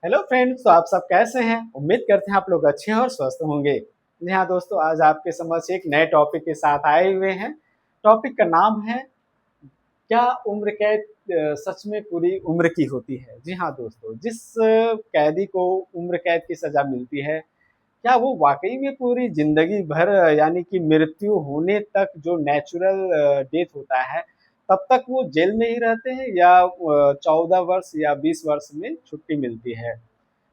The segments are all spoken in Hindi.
हेलो फ्रेंड्स, तो आप सब कैसे हैं? उम्मीद करते हैं आप लोग अच्छे हैं और स्वस्थ होंगे। जी हाँ दोस्तों, आज आपके समक्ष एक नए टॉपिक के साथ आए हुए हैं। टॉपिक का नाम है, क्या उम्र कैद सच में पूरी उम्र की होती है? जी हाँ दोस्तों, जिस कैदी को उम्र कैद की सजा मिलती है, क्या वो वाकई में पूरी जिंदगी भर यानी कि मृत्यु होने तक जो नेचुरल डेथ होता है तब तक वो जेल में ही रहते हैं, या 14 वर्ष या 20 वर्ष में छुट्टी मिलती है?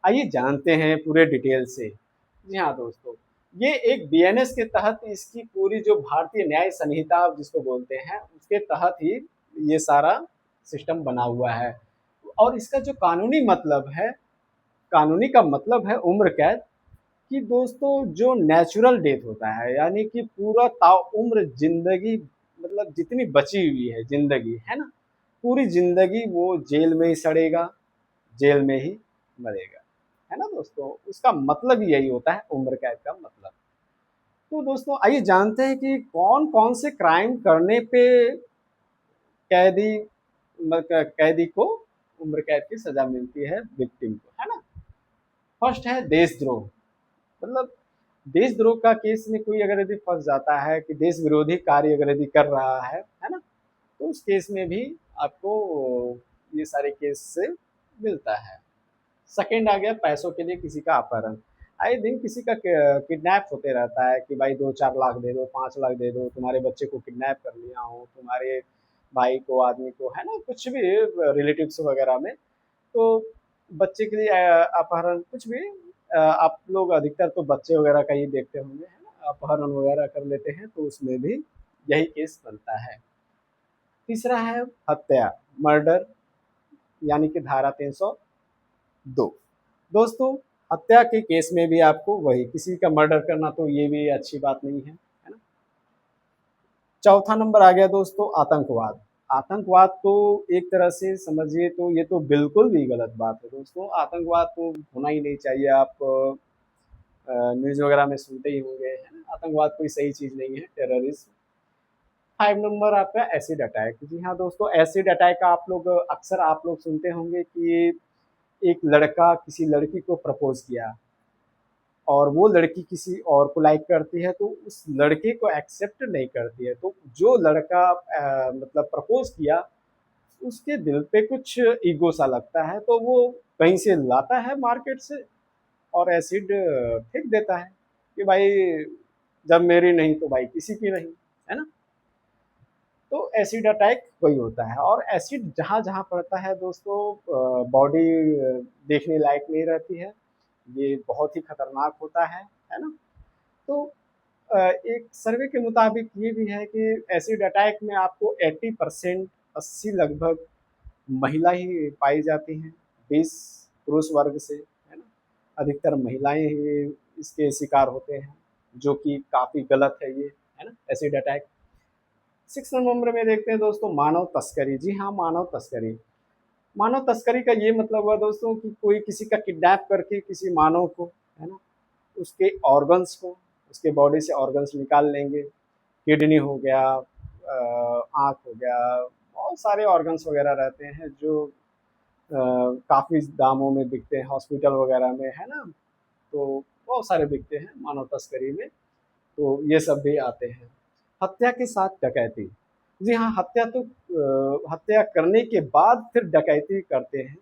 आइए जानते हैं पूरे डिटेल से। जी हाँ दोस्तों, ये एक बीएनएस के तहत इसकी पूरी जो भारतीय न्याय संहिता जिसको बोलते हैं उसके तहत ही ये सारा सिस्टम बना हुआ है। और इसका जो कानूनी मतलब है, कानूनी का मतलब है उम्र कैद। कि दोस्तों जो नेचुरल डेथ होता है यानी कि पूरा ताउम्र जिंदगी, मतलब जितनी बची हुई है जिंदगी है ना, पूरी जिंदगी वो जेल में ही सड़ेगा, जेल में ही मरेगा। है ना दोस्तों, उसका मतलब ही यही होता है उम्र कैद का मतलब। तो दोस्तों आइए जानते हैं कि कौन कौन से क्राइम करने पे कैदी कैदी को उम्र कैद की सजा मिलती है, विक्टिम को, है ना। फर्स्ट है देशद्रोह। मतलब देशद्रोह का केस में कोई अगर यदि फंस जाता है कि देश विरोधी कार्य अगर यदि कर रहा है ना, तो उस केस में भी आपको ये सारे केस से मिलता है। सेकेंड आ गया पैसों के लिए किसी का अपहरण। आए दिन किसी का किडनैप होते रहता है कि भाई 2-4 लाख दे दो, 5 लाख दे दो, तुम्हारे बच्चे को किडनैप कर लिया हूँ, तुम्हारे भाई को, आदमी को, है ना, कुछ भी रिलेटिव्स वगैरह में। तो बच्चे के लिए अपहरण कुछ भी, आप लोग अधिकतर तो बच्चे वगैरह का ही देखते होंगे, है ना, अपहरण वगैरह कर लेते हैं तो उसमें भी यही केस बनता है। तीसरा है हत्या, मर्डर, यानी कि धारा 302। दोस्तों हत्या के केस में भी आपको वही, किसी का मर्डर करना तो ये भी अच्छी बात नहीं है ना। चौथा नंबर आ गया दोस्तों आतंकवाद। आतंकवाद तो एक तरह से समझिए तो ये तो बिल्कुल भी गलत बात है दोस्तों। आतंकवाद तो होना ही नहीं चाहिए। आप न्यूज़ वगैरह में सुनते ही होंगे, है ना, आतंकवाद कोई सही चीज़ नहीं है, टेररिज्म। 5 नंबर आपका एसिड अटैक। जी हाँ दोस्तों, एसिड अटैक का आप लोग अक्सर आप लोग सुनते होंगे कि एक लड़का किसी लड़की को प्रपोज किया और वो लड़की किसी और को लाइक करती है, तो उस लड़के को एक्सेप्ट नहीं करती है। तो जो लड़का मतलब प्रपोज किया, उसके दिल पे कुछ ईगो सा लगता है, तो वो कहीं से लाता है मार्केट से और एसिड फेंक देता है कि भाई जब मेरी नहीं तो भाई किसी की नहीं, है ना। तो एसिड अटैक वही होता है। और एसिड जहाँ जहाँ पड़ता है दोस्तों, बॉडी देखने लायक नहीं रहती है। ये बहुत ही खतरनाक होता है ना। तो एक सर्वे के मुताबिक ये भी है कि एसिड अटैक में आपको 80%, 80 लगभग महिला ही पाई जाती हैं, 20 पुरुष वर्ग से, है ना। अधिकतर महिलाएं ही इसके शिकार होते हैं, जो कि काफ़ी गलत है ये, है ना, एसिड अटैक। 6 नंबर में देखते हैं दोस्तों मानव तस्करी। जी हाँ, मानव तस्करी। मानव तस्करी का ये मतलब हुआ दोस्तों कि कोई किसी का किडनैप करके किसी मानव को, है ना, उसके ऑर्गन्स को, उसके बॉडी से ऑर्गन्स निकाल लेंगे। किडनी हो गया, आँख हो गया, बहुत सारे ऑर्गन्स वगैरह रहते हैं जो काफ़ी दामों में बिकते हैं हॉस्पिटल वगैरह में, है ना। तो बहुत सारे बिकते हैं मानव तस्करी में। तो ये सब भी आते हैं। हत्या के साथ डकैती। जी हाँ, हत्या तो हत्या करने के बाद फिर डकैती करते हैं,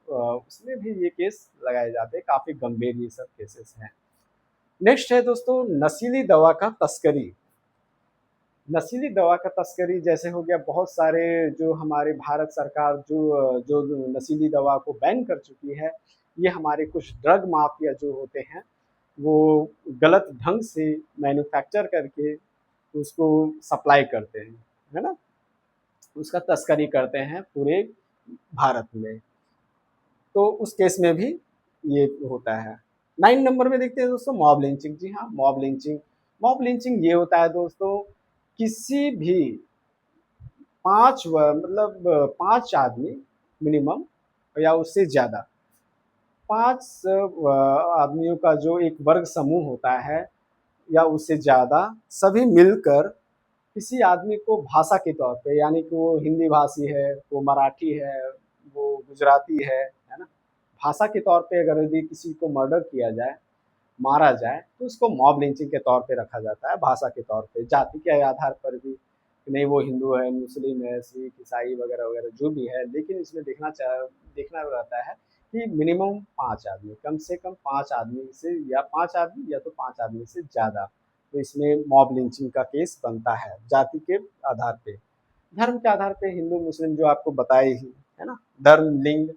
उसमें भी ये केस लगाए जाते हैं। काफ़ी गंभीर ये सब केसेस हैं। नेक्स्ट है दोस्तों नशीली दवा का तस्करी। नशीली दवा का तस्करी जैसे हो गया, बहुत सारे जो हमारे भारत सरकार जो नशीली दवा को बैन कर चुकी है। ये हमारे कुछ ड्रग माफिया जो होते हैं, वो गलत ढंग से मैन्युफैक्चर करके उसको सप्लाई करते हैं, है ना, उसका तस्करी करते हैं पूरे भारत में। तो उस केस में भी ये होता है। 9 नंबर में देखते हैं दोस्तों मॉब लिंचिंग। जी हाँ, मॉब लिंचिंग। मॉब लिंचिंग ये होता है दोस्तों, किसी भी मतलब 5 आदमी मिनिमम, या उससे ज़्यादा, 5 आदमियों का जो एक वर्ग समूह होता है या उससे ज़्यादा, सभी मिलकर किसी आदमी को भाषा के तौर पे, यानी कि वो हिंदी भाषी है, वो मराठी है, वो गुजराती है ना, भाषा के तौर पे अगर यदि किसी को मर्डर किया जाए, मारा जाए, तो उसको मॉब लिंचिंग के तौर पे रखा जाता है, भाषा के तौर पे, जाति के आधार पर भी कि नहीं वो हिंदू है, मुस्लिम है, सिख, ईसाई वगैरह वगैरह जो भी है। लेकिन इसमें देखना रहता है कि मिनिमम 5 आदमी, कम से कम 5 आदमी से, या 5 आदमी या तो 5 आदमी से ज़्यादा, तो इसमें मॉब लिंचिंग का केस बनता है जाति के आधार पे। धर्म के आधार पे हिंदू मुस्लिम जो आपको बताए ही, है ना? धर्म, लिंग,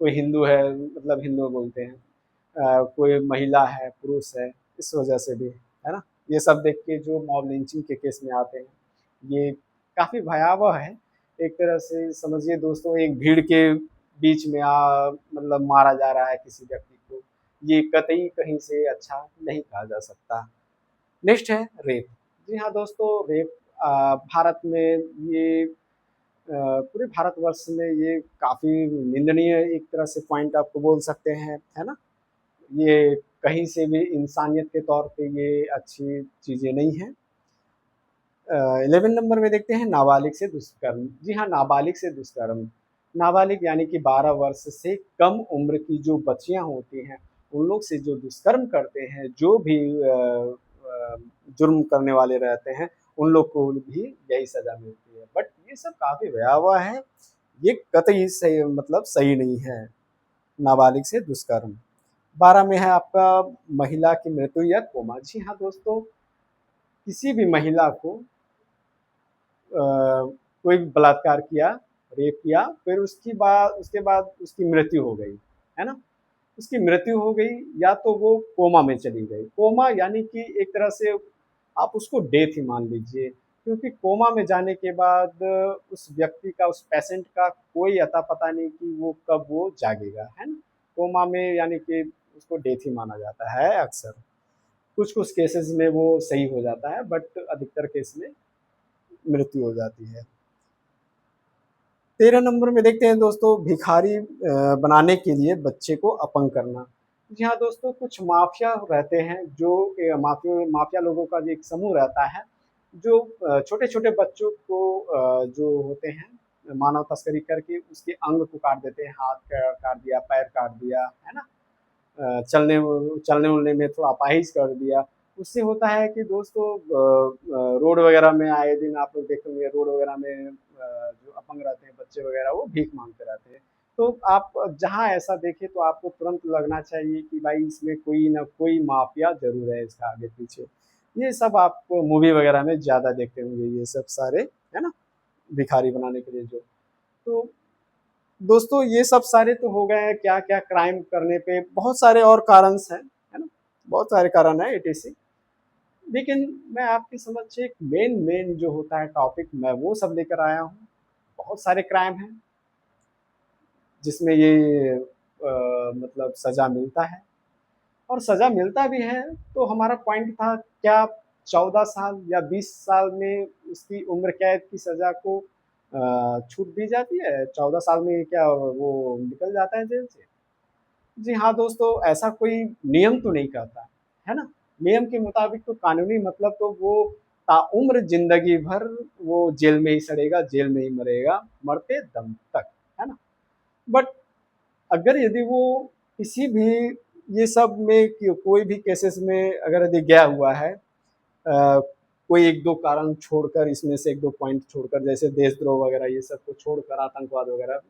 कोई हिंदू है मतलब हिंदू बोलते हैं, कोई महिला है, पुरुष है, इस वजह से भी, है ना? ये सब देख के जो मॉब लिंचिंग के केस में आते हैं, ये काफ़ी भयावह है। एक तरह से समझिए दोस्तों, एक भीड़ के बीच में मतलब मारा जा रहा है किसी व्यक्ति को, ये कतई कहीं से अच्छा नहीं कहा जा सकता। नेक्स्ट है रेप। जी हाँ दोस्तों, रेप भारत में ये पूरे भारतवर्ष में ये काफ़ी निंदनीय एक तरह से पॉइंट आपको बोल सकते हैं, है ना? ये कहीं से भी इंसानियत के तौर पे ये अच्छी चीज़ें नहीं हैं। 11 नंबर में देखते हैं नाबालिग से दुष्कर्म। जी हाँ, नाबालिग से दुष्कर्म। नाबालिग यानी कि 12 वर्ष से कम उम्र की जो बच्चियाँ होती हैं, उन लोग से जो दुष्कर्म करते हैं, जो भी जुर्म करने वाले रहते हैं, उन लोग को भी यही सज़ा मिलती है। बट ये सब काफ़ी भयावह है, ये कतई सही मतलब सही नहीं है, नाबालिग से दुष्कर्म। 12 में है आपका महिला की मृत्यु या कोमा। जी हाँ दोस्तों, किसी भी महिला को कोई बलात्कार किया, रेप किया, फिर उसके बाद उसकी मृत्यु हो गई, है ना? उसकी मृत्यु हो गई या तो वो कोमा में चली गई। कोमा यानी कि एक तरह से आप उसको डेथ ही मान लीजिए, क्योंकि कोमा में जाने के बाद उस व्यक्ति का, उस पेशेंट का कोई अता-पता नहीं कि वो कब वो जागेगा, है ना? कोमा में यानी कि उसको डेथ ही माना जाता है अक्सर। कुछ-कुछ केसेज़ में वो सही हो जाता है, बट अधिकतर केस में मृत्यु हो जाती है। 13 नंबर में देखते हैं दोस्तों, भिखारी बनाने के लिए बच्चे को अपंग करना। जी हाँ दोस्तों, कुछ माफिया रहते हैं जो माफिया लोगों का जो एक समूह रहता है, जो छोटे-छोटे बच्चों को जो होते हैं मानव तस्करी करके उसके अंग को काट देते हैं, हाथ का काट दिया, पैर काट दिया, है ना? चलने-वलने में थोड़ा अपाहिज कर दिया। उससे होता है कि दोस्तों रोड वगैरह में आए दिन आप लोग देखेंगे, रोड वगैरह में जो अपंग रहते हैं बच्चे वगैरह, वो भीख माँगते रहते हैं। तो आप जहाँ ऐसा देखें तो आपको तुरंत लगना चाहिए कि भाई इसमें कोई न कोई माफ़िया ज़रूर है इसका आगे-पीछे। ये सब आप मूवी वगैरह में ज़्यादा देखते होंगे ये सब सारे, है ना? भिखारी बनाने के लिए जो। तो दोस्तों ये सब सारे तो हो गए हैं क्या-क्या क्राइम करने पे, बहुत सारे और कारणस हैं, है ना? बहुत सारे कारण हैं एटीसी। लेकिन मैं आपके समक्ष एक मेन जो होता है टॉपिक, मैं वो सब लेकर आया हूँ। बहुत सारे क्राइम हैं जिसमें ये मतलब सज़ा मिलता है, और सज़ा मिलता भी है। तो हमारा पॉइंट था, क्या 14 साल या 20 साल में उसकी उम्र कैद की सज़ा को छूट दी जाती है? 14 साल में क्या वो निकल जाता है जेल से? जी हाँ दोस्तों, ऐसा कोई नियम तो नहीं कहता, है ना? नियम के मुताबिक तो कानूनी मतलब तो वो ताउम्र ज़िंदगी भर वो जेल में ही सड़ेगा, जेल में ही मरेगा, मरते दम तक, है ना? बट अगर यदि वो किसी भी ये सब में कोई भी केसेस में अगर यदि गया हुआ है, कोई 1-2 कारण छोड़कर, इसमें से 1-2 पॉइंट छोड़कर, जैसे देशद्रोह वगैरह ये सब को छोड़कर, आतंकवाद वगैरह,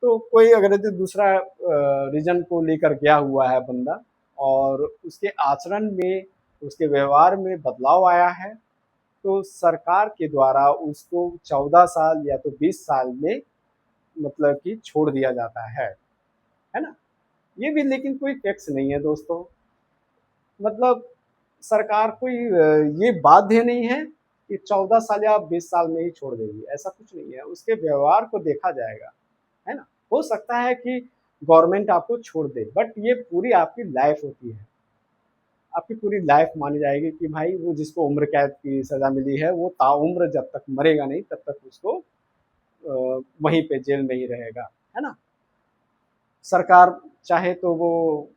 तो कोई अगर यदि दूसरा रीज़न को लेकर गया हुआ है बंदा, और उसके आचरण में, उसके व्यवहार में बदलाव आया है, तो सरकार के द्वारा उसको 14 साल या तो 20 साल में मतलब कि छोड़ दिया जाता है ना? ये भी लेकिन कोई फिक्स नहीं है दोस्तों। मतलब सरकार कोई ये बाध्य नहीं है कि 14 साल या 20 साल में ही छोड़ देगी, ऐसा कुछ नहीं है। उसके व्यवहार को देखा जाएगा, है ना? हो सकता है कि गवर्नमेंट आपको छोड़ दे, बट ये पूरी आपकी लाइफ होती है। आपकी पूरी लाइफ मानी जाएगी कि भाई वो जिसको उम्र कैद की सज़ा मिली है, वो ताउम्र जब तक मरेगा नहीं, तब तक उसको वहीं पे जेल में ही रहेगा, है ना? सरकार चाहे तो वो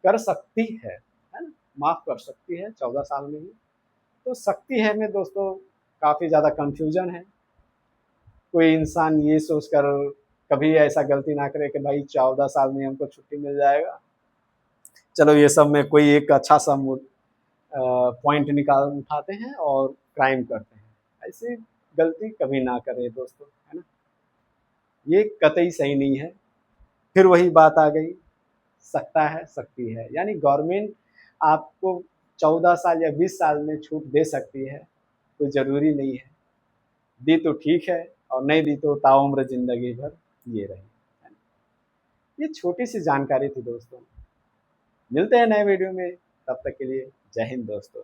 कर सकती है ना? माफ़ कर सकती है 14 साल में ही। तो सकती है में दोस्तों काफ़ी ज़्यादा कन्फ्यूज़न है। कोई इंसान ये सोचकर कभी ऐसा गलती ना करे कि भाई 14 साल में हमको छुट्टी मिल जाएगा, चलो ये सब में कोई एक अच्छा सा पॉइंट निकाल उठाते हैं और क्राइम करते हैं। ऐसी गलती कभी ना करें दोस्तों, है ना। ये कतई सही नहीं है। फिर वही बात आ गई, सकता है सकती है, यानी गवर्नमेंट आपको 14 साल या 20 साल में छूट दे सकती है, कोई ज़रूरी नहीं है। दी तो ठीक है और नहीं दी तो ताउम्र ज़िंदगी भर ये रही। ये छोटी सी जानकारी थी दोस्तों। मिलते हैं नए वीडियो में, तब तक के लिए जय हिंद दोस्तों।